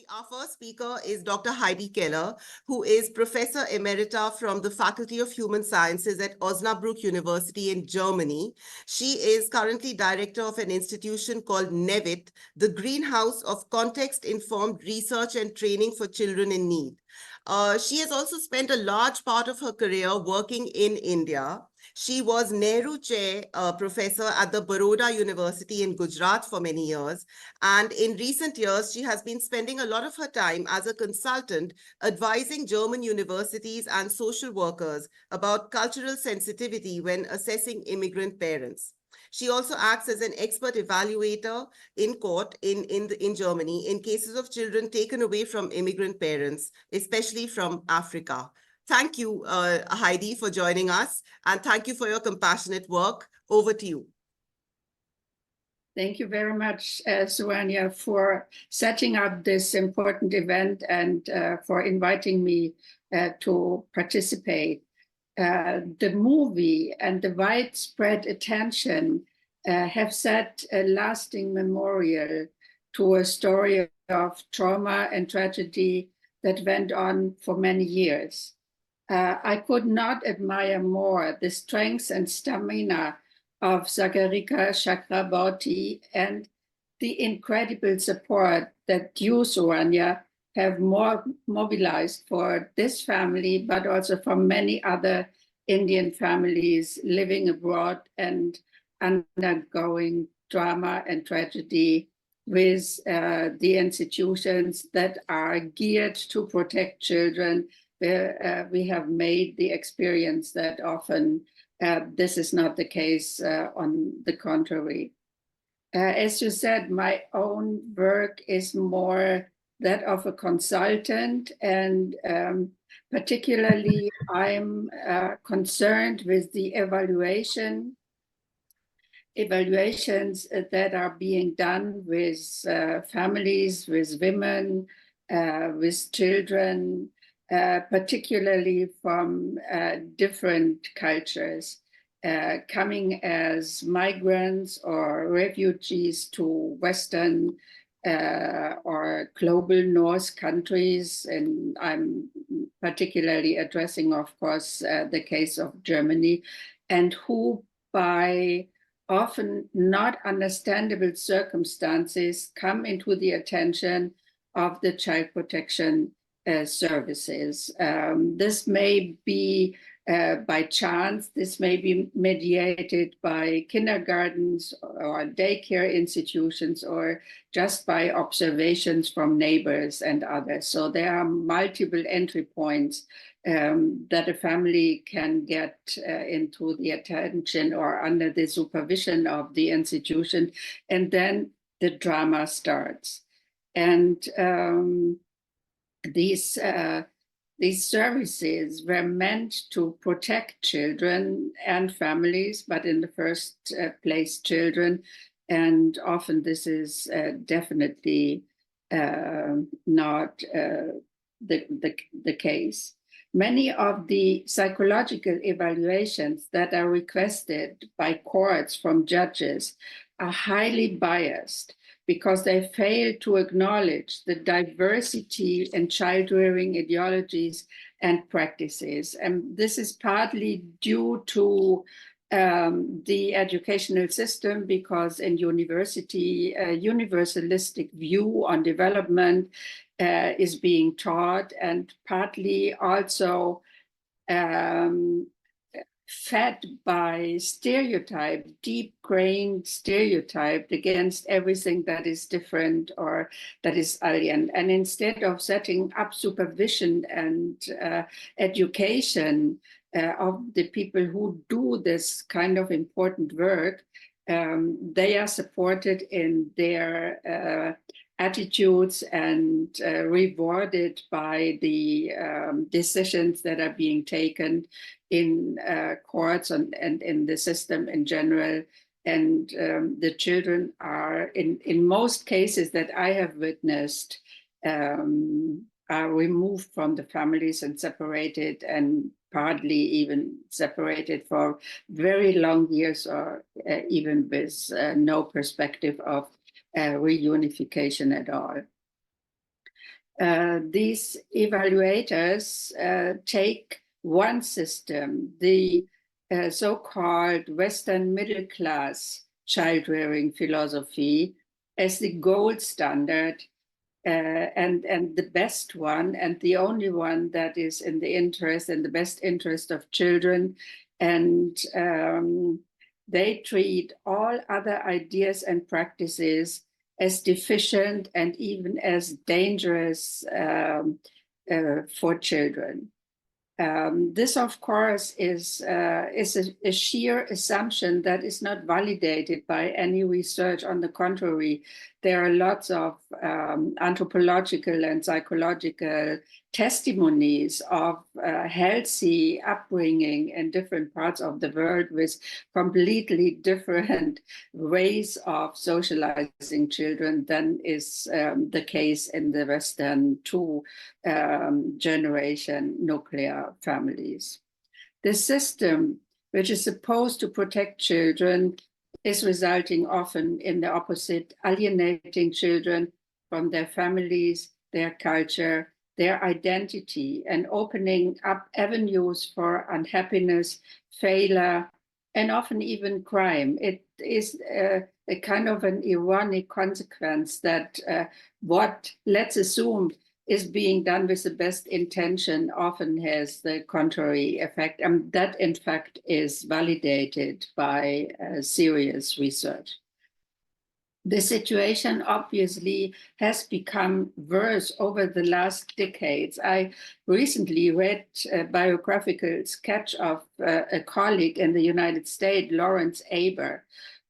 Our first speaker is Dr. Heidi Keller, who is Professor Emerita from the Faculty of Human Sciences at Osnabrück University in Germany. She is currently director of an institution called NEVIT, the Greenhouse of Context-Informed Research and Training for Children in Need. She has also spent a large part of her career working in India. She was Nehru Chair Professor at the Baroda University in Gujarat for many years. And in recent years, she has been spending a lot of her time as a consultant advising German universities and social workers about cultural sensitivity when assessing immigrant parents. She also acts as an expert evaluator in court in Germany in cases of children taken away from immigrant parents, especially from Africa. Thank you, Heidi, for joining us, and thank you for your compassionate work. Over to you. Thank you very much, Suanya, for setting up this important event and for inviting me to participate. The movie and the widespread attention have set a lasting memorial to a story of trauma and tragedy that went on for many years. I could not admire more the strength and stamina of Sagarika Chakraborty and the incredible support that you, Suanya, have mobilized for this family, but also for many other Indian families living abroad and undergoing drama and tragedy with the institutions that are geared to protect children. We have made the experience that often this is not the case. On the contrary. As you said, my own work is more that of a consultant, and particularly I'm concerned with the evaluations that are being done with families, with women, with children, particularly from different cultures, coming as migrants or refugees to Western or global North countries. And I'm particularly addressing, of course, the case of Germany, and who by often not understandable circumstances come into the attention of the child protection services. This may be by chance, this may be mediated by kindergartens or daycare institutions, or just by observations from neighbors and others. So there are multiple entry points that a family can get into the attention or under the supervision of the institution, and then the drama starts. And these services were meant to protect children and families, but in the first place, children. And often this is definitely not the case. Many of the psychological evaluations that are requested by courts from judges are highly biased, because they fail to acknowledge the diversity in child-rearing ideologies and practices. And this is partly due to the educational system, because in university, a universalistic view on development is being taught, and partly also fed by stereotype, deep-grained stereotype against everything that is different or that is alien. And instead of setting up supervision and education of the people who do this kind of important work, they are supported in their attitudes and rewarded by the decisions that are being taken in courts and in the system in general. And the children are, in most cases that I have witnessed, are removed from the families and separated, and partly even separated for very long years, or even with no perspective of reunification at all. These evaluators take one system, the so-called Western middle class child-rearing philosophy, as the gold standard and the best one and the only one that is in the best interest of children. And they treat all other ideas and practices as deficient and even as dangerous for children. This, of course, is a sheer assumption that is not validated by any research. On the contrary, there are lots of anthropological and psychological testimonies of healthy upbringing in different parts of the world with completely different ways of socializing children than is the case in the Western two-generation nuclear families. The system, which is supposed to protect children, is resulting often in the opposite, alienating children from their families, their culture, their identity, and opening up avenues for unhappiness, failure, and often even crime. It is a kind of an ironic consequence that what, let's assume, is being done with the best intention often has the contrary effect. And that, in fact, is validated by serious research. The situation obviously has become worse over the last decades. I recently read a biographical sketch of a colleague in the United States, Lawrence Aber,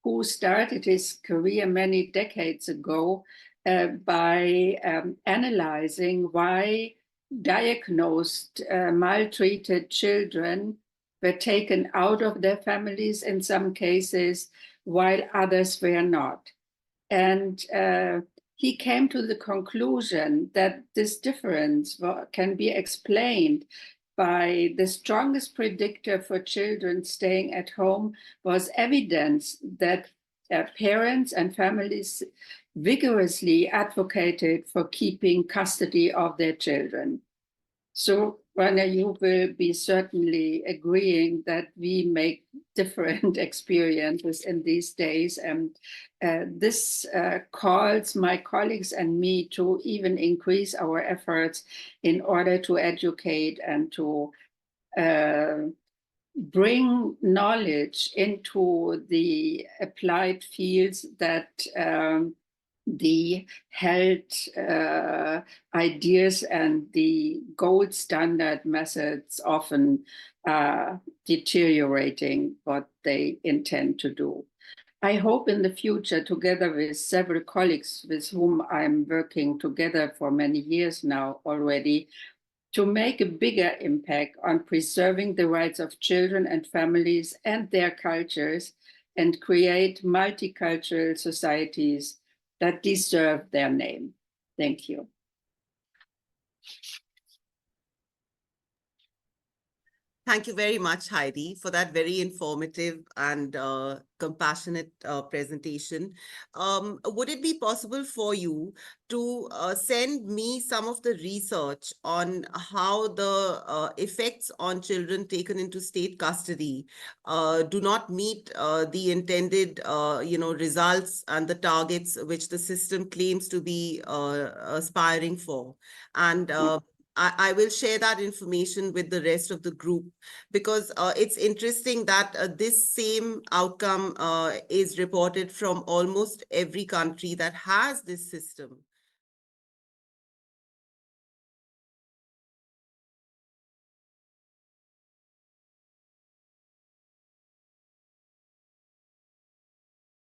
who started his career many decades ago by analyzing why diagnosed maltreated children were taken out of their families in some cases, while others were not. And he came to the conclusion that this difference can be explained by the strongest predictor for children staying at home was evidence that parents and families vigorously advocated for keeping custody of their children. So, Rana, you will be certainly agreeing that we make different experiences in these days. And this calls my colleagues and me to even increase our efforts in order to educate and to bring knowledge into the applied fields that the health ideas and the gold standard methods often deteriorating what they intend to do. I hope in the future, together with several colleagues with whom I'm working together for many years now already, to make a bigger impact on preserving the rights of children and families and their cultures and create multicultural societies that deserve their name. Thank you. Thank you very much, Heidi, for that very informative and compassionate presentation. Would it be possible for you to send me some of the research on how the effects on children taken into state custody do not meet the intended results and the targets which the system claims to be aspiring for? And I will share that information with the rest of the group, because it's interesting that this same outcome is reported from almost every country that has this system.